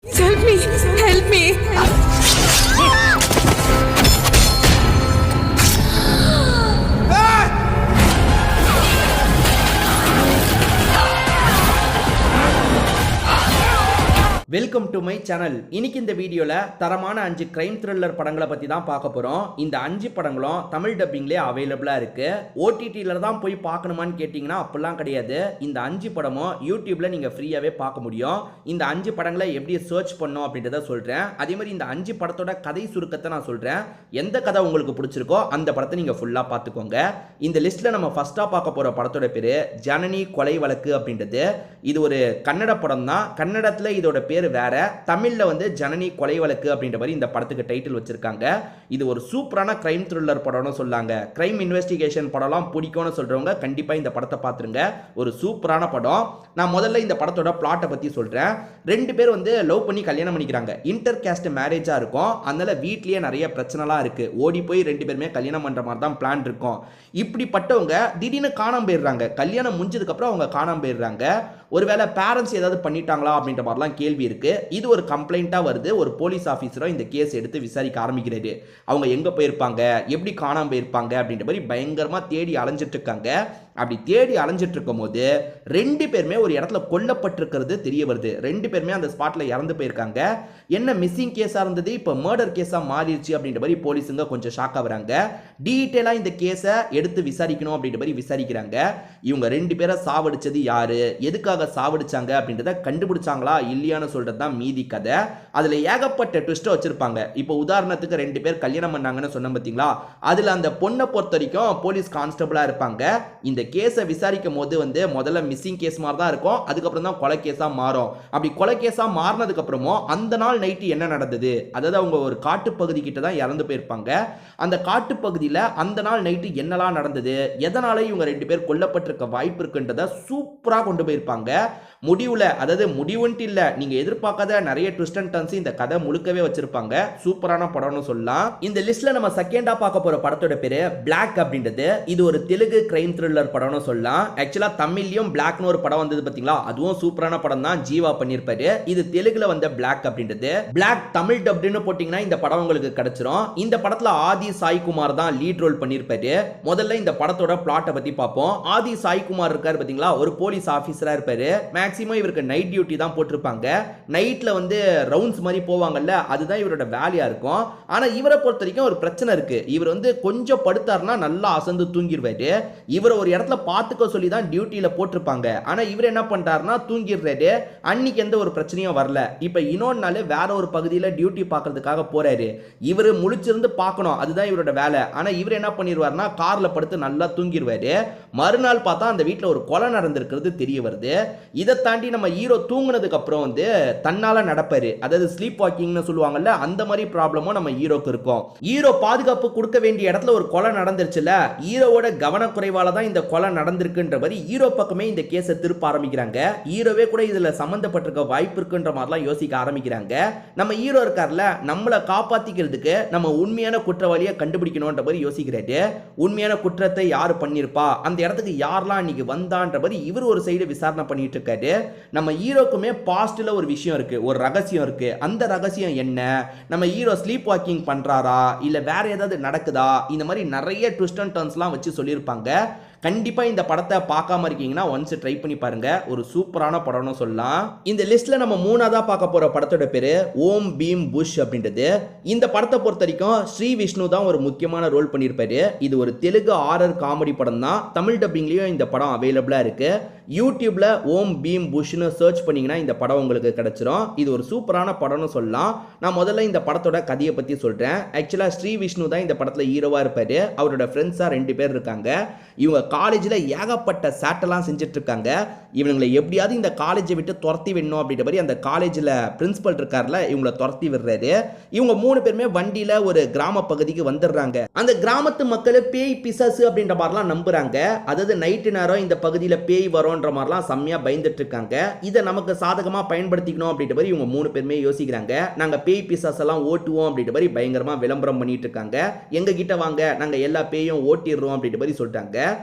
Help me! Help me! Welcome to my channel. இன்னைக்கு இந்த வீடியோல தரமான 5 கிரைம் த்ரில்லர் படங்களை பத்தி தான் பார்க்க போறோம். இந்த 5 படங்களும் தமிழ் டப்பிங்லேயே அவைலபிளா இருக்கு. ஓடிடில தான் போய் பார்க்கணுமான்னு கேட்டீங்கன்னா அப்படிலாம் கிடையாது. இந்த 5 படமும் யூடியூப்ல நீங்க ஃப்ரீயாவே பார்க்க முடியும். இந்த 5 படங்களை எப்படி சர்ச் பண்ணணும் அப்படின்றத சொல்றேன். அதே மாதிரி இந்த 5 படத்தோட கதை சுருக்கத்தை நான் சொல்றேன். எந்த கதை உங்களுக்கு பிடிச்சிருக்கோ அந்த படத்தை நீங்க ஃபுல்லா பார்த்துக்கோங்க. இந்த லிஸ்ட்ல நம்ம ஃபர்ஸ்டா பார்க்க போற படத்தோட பேரு ஜனனி கொலை வழக்கு அப்படின்றது. இது ஒரு கன்னட படம் தான். கன்னடத்துல இதோட பேர் வேற, தமிழ்ல வந்து ஜனனி கொலை வழக்கு அப்படின்ற மாதிரி இந்த படத்துக்கு டைட்டில் வச்சிருக்காங்க. இது ஒரு சூப்பரான கிரைம் த்ரில்லர் படம்னு சொல்லாங்க. கிரைம் இன்வெஸ்டிகேஷன் படம்லாம் பிடிக்கும்னு சொல்றவங்க கண்டிப்பா இந்த படத்தை பார்த்துருங்க. ஒரு சூப்பரான படம். நான் முதல்ல இந்த படத்தோட பிளாட்டை பத்தி சொல்றேன். 2 பேர் வந்து லவ் பண்ணி கல்யாணம் பண்ணிக்கிறாங்க. இன்டர் கேஸ்ட் மேரேஜா இருக்கும். அதனால வீட்லயே நிறைய பிரச்சனைலாம் இருக்கு. ஓடி போய் 2 பேருமே கல்யாணம் பண்ற மாதிரி தான் பிளான் இருக்கும். இப்படிப்பட்டவங்க திடீர்னு காணாம போயிடுறாங்க. கல்யாணம் முடிஞ்சதுக்கு அப்புறம் அவங்க காணாம போயிடுறாங்க. ஒருவேளை பேரண்ட்ஸ் ஏதாவது பண்ணிட்டாங்களா அப்படின்ற மாதிரிலாம் கேள்வி இருக்கு. இது ஒரு கம்ப்ளைண்டா வருது. ஒரு போலீஸ் ஆஃபீஸரும் இந்த கேஸ் எடுத்து விசாரிக்க ஆரம்பிக்கிறாரு. அவங்க எங்க போயிருப்பாங்க, எப்படி காணாம போயிருப்பாங்க அப்படின்ற மாதிரி பயங்கரமா தேடி அலைஞ்சிட்டு இருக்காங்க. அப்படி தேடி அலைஞ்சிட்டு இருக்கும் போது 2 பேருமே ஒரு இடத்துல கொல்லப்பட்டிருக்கிறது தெரிய வருது. 2 பேருமே அந்த ஸ்பாட்ல இறந்து போயிருக்காங்க. என்ன மிஸ்ஸிங் கேஸா இருந்தது இப்போ மர்டர் கேஸா மாறிடுச்சு அப்படின்ற மாதிரி போலீஸுங்க கொஞ்சம் ஷாக் ஆகுறாங்க. டீட்டெயிலா இந்த கேஸை எடுத்து விசாரிக்கணும் அப்படின்ற மாதிரி விசாரிக்கிறாங்க. இவங்க 2 பேரை சாவடிச்சது யாரு, எதுக்காக சாவடிச்சாங்க அப்படின்றத கண்டுபிடிச்சாங்களா இல்லையான்னு சொல்றது தான் மீதி கதை. அதுல ஏகப்பட்ட ட்விஸ்ட் வச்சிருப்பாங்க. இப்போ உதாரணத்துக்கு 2 பேர் கல்யாணம் பண்ணாங்கன்னு சொன்ன பார்த்தீங்களா, அதுல அந்த பொண்ணை பொறுத்த வரைக்கும் போலீஸ் கான்ஸ்டபிளா இருப்பாங்க. இந்த கேஸை விசாரிக்கும் போது வந்து முதல்ல மிஸ்ஸிங் கேஸ் மாதிரி தான் இருக்கும். அதுக்கப்புறம் தான் கொலை கேஸா மாறும். அப்படி கொலை கேஸா மாறினதுக்கு அப்புறமும் அந்த நாள் நைட்டு என்ன நடந்தது, அதாவது அவங்க ஒரு காட்டுப்பகுதி கிட்ட தான் இறந்து போயிருப்பாங்க. அந்த காட்டுப்பகுதியில் அந்த நாள் நைட்டு என்னெல்லாம் நடந்தது, எதனால இவங்க 2 பேர் கொல்லப்பட்டிருக்க வாய்ப்பு இருக்குன்றத சூப்பராக கொண்டு போயிருப்பாங்க. முடிவுல, அதாவது முடிவுன்ட்டு இல்ல, நீங்க எதிர்பார்க்காத நிறைய ட்விஸ்ட் அண்ட் டர்ன்ஸ் இந்த கதை முழுக்கவே வச்சிருப்பாங்க. சூப்பரான படம்னு சொல்லலாம். இந்த லிஸ்ட்ல நம்ம செகண்டா பார்க்க போற படத்தோட பேரு பிளாக் அப்படின்றது. இது ஒரு தெலுங்கு கிரைம் த்ரில்லர் படம்னு சொல்லலாம். ஆக்சுவலா தமிழ்லயும் பிளாக்னு ஒரு படம் வந்தது பாத்தீங்களா, அதுவும் சூப்பரான படம் தான். ஜீவா பண்ணிருப்பாரு. இது தெலுங்குல வந்த பிளாக் அப்படின்றது. பிளாக் தமிழ் டப்டுன்னு போட்டீங்கன்னா இந்த படம் உங்களுக்கு கிடைச்சிரும். இந்த படத்துல ஆதி சாய்குமார் தான் லீட் ரோல் பண்ணிருப்பாரு. முதல்ல இந்த படத்தோட பிளாட்டை பத்தி பார்ப்போம். ஆதி சாய்குமார் இருக்காரு பாத்தீங்களா, ஒரு போலீஸ் ஆபீசரா இருப்பாரு. மேக்ஸிமம் இவருக்கு நைட் டியூட்டி தான் போட்டிருப்பாங்க. நைட்ல வந்து ரவுண்ட்ஸ் மாதிரி போவாங்கல்ல, அதுதான் இவரோட வேலையா இருக்கும். ஆனா இவரை பொறுத்த வரைக்கும் ஒரு பிரச்சனை இருக்கு. இவர் வந்து கொஞ்சம் படுத்தாருன்னா நல்லா அசந்து தூங்கிடுவாரு. இவரை ஒரு இடத்துல பார்த்துக்க சொல்லி தான் டியூட்டியில போட்டிருப்பாங்க. ஆனா இவர் என்ன பண்றாருன்னா தூங்கிடுறாரு. அன்னைக்கு எந்த ஒரு பிரச்சனையும் வரல. இப்ப இன்னொரு நாள் வேற ஒரு பகுதியில் டியூட்டி பார்க்கறதுக்காக போறாரு. இவர் முழிச்சிருந்து பார்க்கணும், அதுதான் இவரோட வேலை. ஆனா இவர் என்ன பண்ணிடுவாருன்னா கார்ல படுத்து நல்லா தூங்கிடுவாரு. மறுநாள் பார்த்தா அந்த வீட்டில் ஒரு கொலை நடந்திருக்கிறது தெரிய வருது. இதை தாண்டி நம்ம ஹீரோ தூங்குனதுக்கு அப்புறம் வந்து தன்னால நடப்பாரு. அதாவது ஸ்லீப் வாக்கிங்னு சொல்லுவாங்கல்ல, அந்த மாதிரி ப்ராப்ளமும் நம்ம ஹீரோக்கு இருக்கும். ஹீரோ பாதுகாப்பு கொடுக்க வேண்டிய இடத்துல ஒரு கொலை நடந்துருச்சுல, ஹீரோவோட கவனக்குறைவால தான் இந்த கொலை நடந்திருக்குன்ற மாதிரி ஹீரோ பக்கமே இந்த கேஸை திருப்ப ஆரம்பிக்கிறாங்க. ஹீரோவே கூட இதுல சம்பந்தப்பட்டிருக்க வாய்ப்பு இருக்குன்ற மாதிரிலாம் யோசிக்க ஆரம்பிக்கிறாங்க. நம்ம ஹீரோ இருக்கார்ல, நம்மளை காப்பாத்திக்கிறதுக்கு நம்ம உண்மையான குற்றவாளியை கண்டுபிடிக்கணும்ன்ற மாதிரி யோசிக்கிறாரு. உண்மையான குற்றத்தை யாரு பண்ணிருப்பா, அந்த இடத்துக்கு யாரெல்லாம் இன்னைக்கு வந்தான்ற மாதிரி இவர் ஒரு சைடு விசாரணை பண்ணிட்டு இருக்காரு. நம்ம ஹீரோக்குமே பாஸ்ட்ல ஒரு விஷயம் இருக்கு, ஒரு ரகசியம் இருக்கு. அந்த ரகசியம் என்ன, நம்ம ஹீரோ ஸ்லீப் வாக்கிங் பண்றாரா இல்ல வேற ஏதாவது நடக்குதா, இந்த மாதிரி நிறைய ட்விஸ்ட் அண்ட் டர்ன்ஸ்லாம் வச்சு சொல்லியிருப்பாங்க. கண்டிப்பா இந்த படத்தை பார்க்காம இருக்கீங்கன்னா ஒன்ஸ் ட்ரை பண்ணி பாருங்க. ஒரு சூப்பரான படம்னு சொல்லலாம். இந்த லிஸ்ட்ல நம்ம மூணாவதா பார்க்க போற படத்தோட பேரு ஓம் பீம் புஷ் அப்படின்றது. இந்த படத்தை பொறுத்த வரைக்கும் ஸ்ரீ விஷ்ணு தான் ஒரு முக்கியமான ரோல் பண்ணியிருப்பாரு. இது ஒரு தெலுங்கு ஹாரர் காமெடி படம் தான். தமிழ் டப்பிங்லயும் இந்த படம் அவைலபிளா இருக்கு. யூடியூப்ல ஓம் பீம் புஷ்னு சர்ச் பண்ணீங்கன்னா இந்த படம் உங்களுக்கு கிடைச்சிரும். இது ஒரு சூப்பரான படம்னு சொல்லலாம். நான் முதல்ல இந்த படத்தோட கதையை பத்தி சொல்றேன். ஆக்சுவலா ஸ்ரீ விஷ்ணு தான் இந்த படத்துல ஹீரோவா இருப்பாரு. அவரோட ஃப்ரெண்ட்ஸா 2 பேர் இருக்காங்க. இவங்க காலேஜில் ஏகப்பட்ட சேட்டெல்லாம் செஞ்சுட்டு இருக்காங்க. இவங்களை எப்படியாவது இந்த காலேஜை விட்டு துரத்தி விடணும் அப்படின்ற மாதிரி அந்த காலேஜில் பிரின்சிபல் இருக்கார்ல, இவங்களை துரத்தி விடுறாரு. இவங்க 3 பேருமே வண்டியில் ஒரு கிராம பகுதிக்கு வந்துடுறாங்க. அந்த கிராமத்து மக்கள் பேய் பிசாசு அப்படின்ற மாதிரிலாம் நம்புறாங்க. அதாவது நைட்டு நேரம் இந்த பகுதியில் பேய் வரும்ன்ற மாதிரிலாம் செம்மையாக பயந்துட்டு இருக்காங்க. இதை நமக்கு சாதகமாக பயன்படுத்திக்கணும் அப்படின்ற மாதிரி இவங்க 3 பேருமே யோசிக்கிறாங்க. நாங்கள் பேய் பிசாசெல்லாம் ஓட்டுவோம் அப்படின்ற மாதிரி பயங்கரமாக விளம்பரம் பண்ணிட்டு இருக்காங்க. எங்க கிட்ட வாங்க, நாங்கள் எல்லா பேயும் ஓட்டிடுறோம் அப்படின்ற மாதிரி சொல்லிட்டாங்க.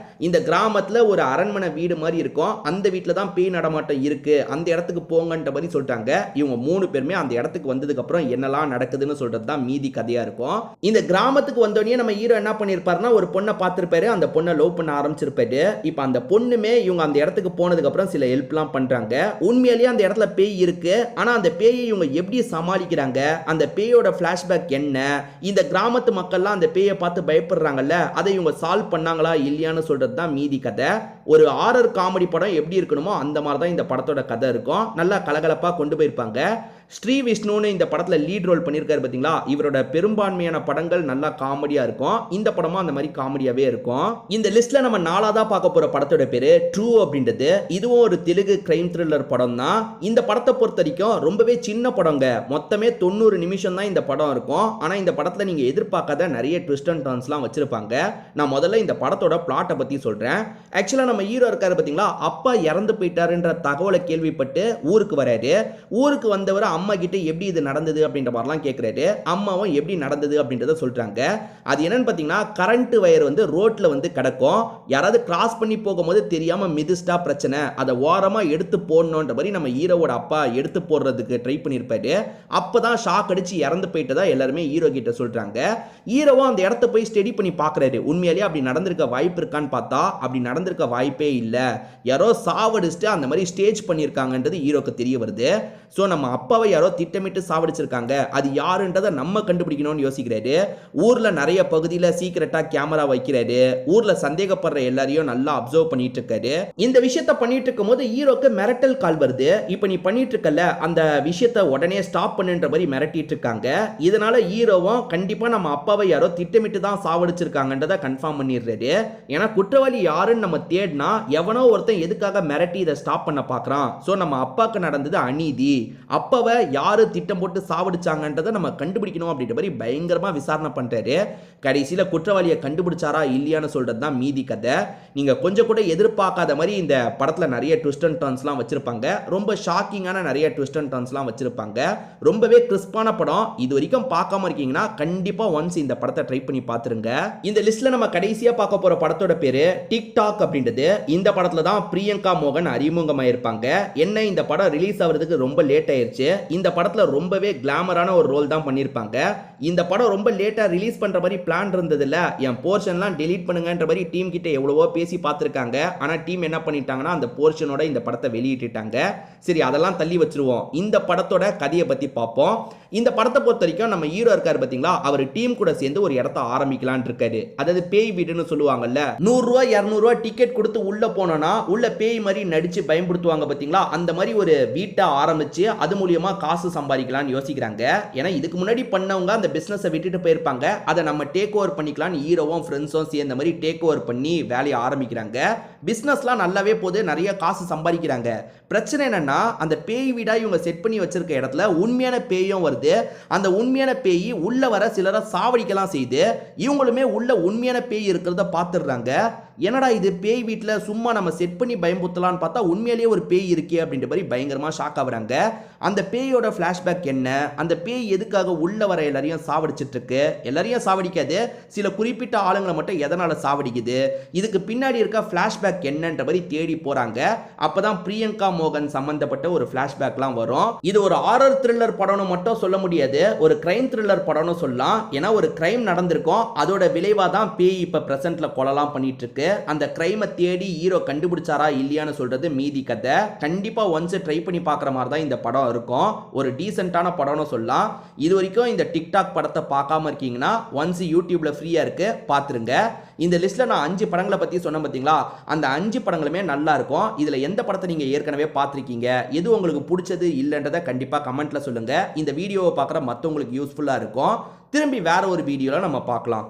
இந்த கிராமத்துல ஒரு அரண்மனை வீடு மாதிரி இருக்கும், அந்த வீட்டில் தான் பேய் நடமாட்டம் இருக்கு, அந்த இடத்துக்கு போங்கன்ற மாதிரி சொல்லிட்டாங்க. இவங்க 3 பேருமே அந்த இடத்துக்கு வந்ததுக்கு அப்புறம் என்னெல்லாம் நடக்குதுன்னு சொல்றது தான் மீதி கதையா இருக்கும். இந்த கிராமத்துக்கு வந்தோடனே நம்ம ஹீரோ என்ன பண்ணிருப்பாருன்னா ஒரு பொண்ணை பார்த்திருப்பாரு, அந்த பொண்ணை லவ் பண்ண ஆரம்பிச்சிருப்பாரு. இப்போ அந்த பொண்ணுமே இவங்க அந்த இடத்துக்கு போனதுக்கு அப்புறம் சில ஹெல்ப்லாம் பண்றாங்க. உண்மையிலேயே அந்த இடத்துல பேய் இருக்கு, ஆனா அந்த பேயை இவங்க எப்படி சமாளிக்கிறாங்க, அந்த பேயோட ஃபிளாஷ்பேக் என்ன, இந்த கிராமத்து மக்கள்லாம் அந்த பேயை பார்த்து பயப்படுறாங்கல்ல, அதை இவங்க சால்வ் பண்ணாங்களா இல்லையான்னு சொல்றது தான் மீதி கதை. ஒரு ஹாரர் காமெடி படம் எப்படி இருக்கணுமோ அந்த மாதிரி தான் இந்த படத்தோட கதை இருக்கும். நல்லா கலகலப்பா கொண்டு போயிருப்பாங்க. ஸ்ரீ விஷ்ணுன்னு இந்த படத்தில் லீட் ரோல் பண்ணியிருக்காரு பார்த்தீங்களா, இவரோட பெரும்பான்மையான படங்கள் நல்லா காமெடியாக இருக்கும். இந்த படமும் அந்த மாதிரி காமெடியாகவே இருக்கும். இந்த லிஸ்ட்டில் நம்ம 4ஆவதா பார்க்க போகிற படத்தோட பேர் ட்ரூ அப்படின்றது. இதுவும் ஒரு தெலுங்கு கிரைம் த்ரில்லர் படம் தான். இந்த படத்தை பொறுத்த வரைக்கும் ரொம்பவே சின்ன படங்க, மொத்தமே 90 நிமிஷம் தான் இந்த படம் இருக்கும். ஆனால் இந்த படத்தில் நீங்கள் எதிர்பார்க்காத நிறைய ட்விஸ்ட் அண்ட் டர்ன்ஸ்லாம் வச்சிருப்பாங்க. நான் முதல்ல இந்த படத்தோட பிளாட்டை பற்றி சொல்கிறேன். ஆக்சுவலாக நம்ம ஹீரோ இருக்காரு பார்த்தீங்களா, அப்பா இறந்து போயிட்டாருன்ற தகவலை கேள்விப்பட்டு ஊருக்கு வராரு. ஊருக்கு வந்தவர் அம்மா கிட்ட எப்படி இது நடந்தது அப்படின்ற மாதிரிலாம் கேட்குறாரு. அம்மாவும் எப்படி நடந்தது அப்படின்றத சொல்றாங்க. அது என்னன்னு பார்த்தீங்கன்னா, கரண்ட் வயர் வந்து ரோட்ல வந்து கிடக்கும், யாராவது கிராஸ் பண்ணி போகும்போது தெரியாம மிதிஸ்டா பிரச்சனை, அதை ஓரமா எடுத்து போடணுன்ற மாதிரி நம்ம ஹீரோவோட அப்பா எடுத்து போடுறதுக்கு ட்ரை பண்ணியிருப்பாரு. அப்பதான் ஷாக் அடிச்சு இறந்து போயிட்டதா எல்லாருமே ஹீரோ கிட்ட சொல்றாங்க. ஹீரோவும் அந்த இடத்த போய் ஸ்டடி பண்ணி பார்க்குறாரு. உண்மையிலேயே அப்படி நடந்திருக்க வாய்ப்பு இருக்கான்னு பார்த்தா அப்படி நடந்திருக்க வாய்ப்பே இல்லை, யாரோ சாவடிச்சுட்டு அந்த மாதிரி ஸ்டேஜ் பண்ணியிருக்காங்கன்றது ஹீரோக்கு தெரிய வருது. ஸோ நம்ம அப்பாவை யாரோ திட்டமிட்டு சாவடிச்சிருக்காங்க, அது யாருன்றதை நம்ம கண்டுபிடிக்கணும்னு யோசிக்கிறாரு. ஊர்ல நிறைய பகுதியில் சீக்கிரட்டா கேமரா வைக்கிறாரு. ஊர்ல சந்தேகப்படுற எல்லாரையும் நல்லா அப்சர்வ் பண்ணிட்டு இருக்காரு. இந்த விஷயத்த பண்ணிட்டு இருக்கும் போது ஹீரோக்கு மிரட்டல் கால் வருது. இப்போ நீ பண்ணிட்டு இருக்கல அந்த விஷயத்த உடனே ஸ்டாப் பண்ணுன்ற மாதிரி மிரட்டிட்டு இருக்காங்க. இதனால ஹீரோவும் கண்டிப்பா நம்ம அப்பாவை யாரோ திட்டமிட்டு தான் சாவடிச்சிருக்காங்கன்றதை கன்ஃபார்ம் பண்ணிடுறாரு. ஏன்னா குற்றவாளி யாருன்னு நம்ம தேடினா எவனோ ஒருத்தன் எதுக்காக மிரட்டி இதை ஸ்டாப் பண்ண பார்க்கறான். ஸோ நம்ம அப்பாவுக்கு நடந்தது அநீதி, அப்பாவை யாரு திட்டம் போட்டு சாவடிச்சாங்கன்றதை நம்ம கண்டுபிடிக்கணும் அப்படின்ற மாதிரி பயங்கரமா விசாரணை பண்றாரு. கடைசியில குற்றவாளியை கண்டுபிடிச்சாரா இல்லையான்னு சொல்றது தான் மீதி கதை. நீங்க கொஞ்சம் கூட எதிர்பார்க்காத மாதிரி இந்த படத்துல நிறைய ட்விஸ்ட் அண்ட் டர்ன்ஸ்லாம் வச்சிருப்பாங்க. ரொம்ப ஷாக்கிங்கான நிறைய ட்விஸ்ட் அண்ட் டர்ன்ஸ்லாம் வச்சிருப்பாங்க. ரொம்பவே கிறிஸ்பான படம். இது வரைக்கும் பார்க்காம இருக்கீங்கன்னா கண்டிப்பா ஒன்ஸ் இந்த படத்தை ட்ரை பண்ணி பார்த்துருங்க. இந்த லிஸ்ட்ல நம்ம கடைசியா பார்க்க போற படத்தோட பேரு டிக்டாக் அப்படின்றது. இந்த படத்துல தான் பிரியங்கா மோகன் அறிமுகமாயிருப்பாங்க. என்ன இந்த படம் ரிலீஸ் ஆகிறதுக்கு ரொம்ப லேட் ஆயிருச்சு. இந்த படத்துல ரொம்பவே கிளாமரான ஒரு ரோல் தான் பண்ணியிருப்பாங்க. இந்த படம் ரொம்ப லேட்டா ரிலீஸ் பண்ற மாதிரி பிளான் இருந்ததில்ல, என் போர்ஷன்லாம் டெலீட் பண்ணுங்கன்ற மாதிரி டீம் கிட்ட எவ்வளவோ பேசி பார்த்துருக்காங்க. ஆனா டீம் என்ன பண்ணிட்டாங்கன்னா அந்த போர்ஷனோட இந்த படத்தை வெளியிட்டுட்டாங்க. சரி அதெல்லாம் தள்ளி வச்சிருவோம், இந்த படத்தோட கதையை பத்தி பார்ப்போம். இந்த படத்தை பொறுத்த வரைக்கும் நம்ம ஹீரோ இருக்காரு பாத்தீங்களா, அவர் டீம் கூட சேர்ந்து ஒரு இடத்த ஆரம்பிக்கலான் இருக்காரு. அதாவது பேய் வீடுன்னு சொல்லுவாங்கல்ல, 100 ரூபாய் 200 ரூபாய் டிக்கெட் கொடுத்து உள்ள போனோம்னா உள்ள பேய் மாதிரி நடிச்சு பயன்படுத்துவாங்க பாத்தீங்களா, அந்த மாதிரி ஒரு வீட்டை ஆரம்பிச்சு அது மூலியமா காசு சம்பாதிக்கலாம்னு யோசிக்கிறாங்க. ஏன்னா இதுக்கு முன்னாடி பண்ணவங்க அந்த பிசினஸை விட்டுட்டு போயிருப்பாங்க, அதை நம்ம டேக் ஓவர் பண்ணிக்கலாம்னு ஹீரோவும் ஃப்ரெண்ட்ஸும் சேர்ந்த மாதிரி டேக் ஓவர் பண்ணி வேலையை ஆரம்பிக்கிறாங்க. பிசினஸ்லாம் நல்லாவே போது, நிறைய காசு சம்பாதிக்கிறாங்க. பிரச்சனை என்னன்னா அந்த பேய் வீடா இவங்க செட் பண்ணி வச்சிருக்க இடத்துல உண்மையான பேயும் வருது. அந்த உண்மையான பேய் உள்ள வர சிலரை சாவடிக்கலாம் செய்து, இவங்களுமே உள்ள உண்மையான பேய் இருக்கிறத பார்த்துடுறாங்க. என்னடா இது பேய் வீட்டில் சும்மா நம்ம செட் பண்ணி பயம்புத்தலான்னு பார்த்தா உண்மையிலேயே ஒரு பேய் இருக்கே அப்படின்ற மாதிரி பயங்கரமாக ஷாக் ஆகுறாங்க. அந்த பேயோட ஃப்ளாஷ்பேக் என்ன, அந்த பேய் எதுக்காக உள்ள வர எல்லாரையும் சாவடிச்சிட்டு இருக்கு, எல்லாரையும் சாவடிக்காது, சில குறிப்பிட்ட ஆளுங்களை மட்டும் எதனால சாவடிக்குது, இதுக்கு பின்னாடி இருக்க ஃப்ளாஷ்பேக் என்னன்ற மாதிரி தேடி போறாங்க. அப்பதான் பிரியங்கா மோகன் சம்பந்தப்பட்ட ஒரு ஃப்ளாஷ்பேக்லாம் வரும். இது ஒரு ஹாரர் த்ரில்லர் படம்னு மட்டும் சொல்ல முடியாது, ஒரு கிரைம் த்ரில்லர் படம்னு சொல்லலாம். ஏன்னா ஒரு கிரைம் நடந்திருக்கும், அதோட விளைவாக தான் பேய் இப்போ பிரசன்ட்ல கொலைலாம் பண்ணிட்டு இருக்கு. அந்த கிரைமை தேடி ஹீரோ கண்டுபிடிச்சாரா இல்லையான்னு சொல்றது மீதி கதை. கண்டிப்பா ஒன்ஸ் ட்ரை பண்ணி பார்க்குற மாதிரி தான் இந்த படம் இருக்கும். ஒரு டீசென்ட்டான படம்னு சொல்லலாம். இது வரைக்கும் இந்த டிக்டாக் படத்தை பார்க்காம இருக்கீங்கன்னா ஒன்ஸ் யூடியூப்ல ஃப்ரீயா இருக்கு, பார்த்துருங்க. இந்த லிஸ்ட்ல நான் 5 படங்களை பத்தி சொன்னேன் பார்த்தீங்களா, அந்த 5 படங்களுமே நல்லா இருக்கும். இதுல எந்த படத்தை நீங்க ஏற்கனவே பார்த்துருக்கீங்க, எது உங்களுக்கு பிடிச்சது இல்லைன்றதை கண்டிப்பா கமெண்ட்ல சொல்லுங்க. இந்த வீடியோவை பார்க்குற மற்றவங்களுக்கு யூஸ்ஃபுல்லா இருக்கும். திரும்பி வேற ஒரு வீடியோல நம்ம பார்க்கலாம்.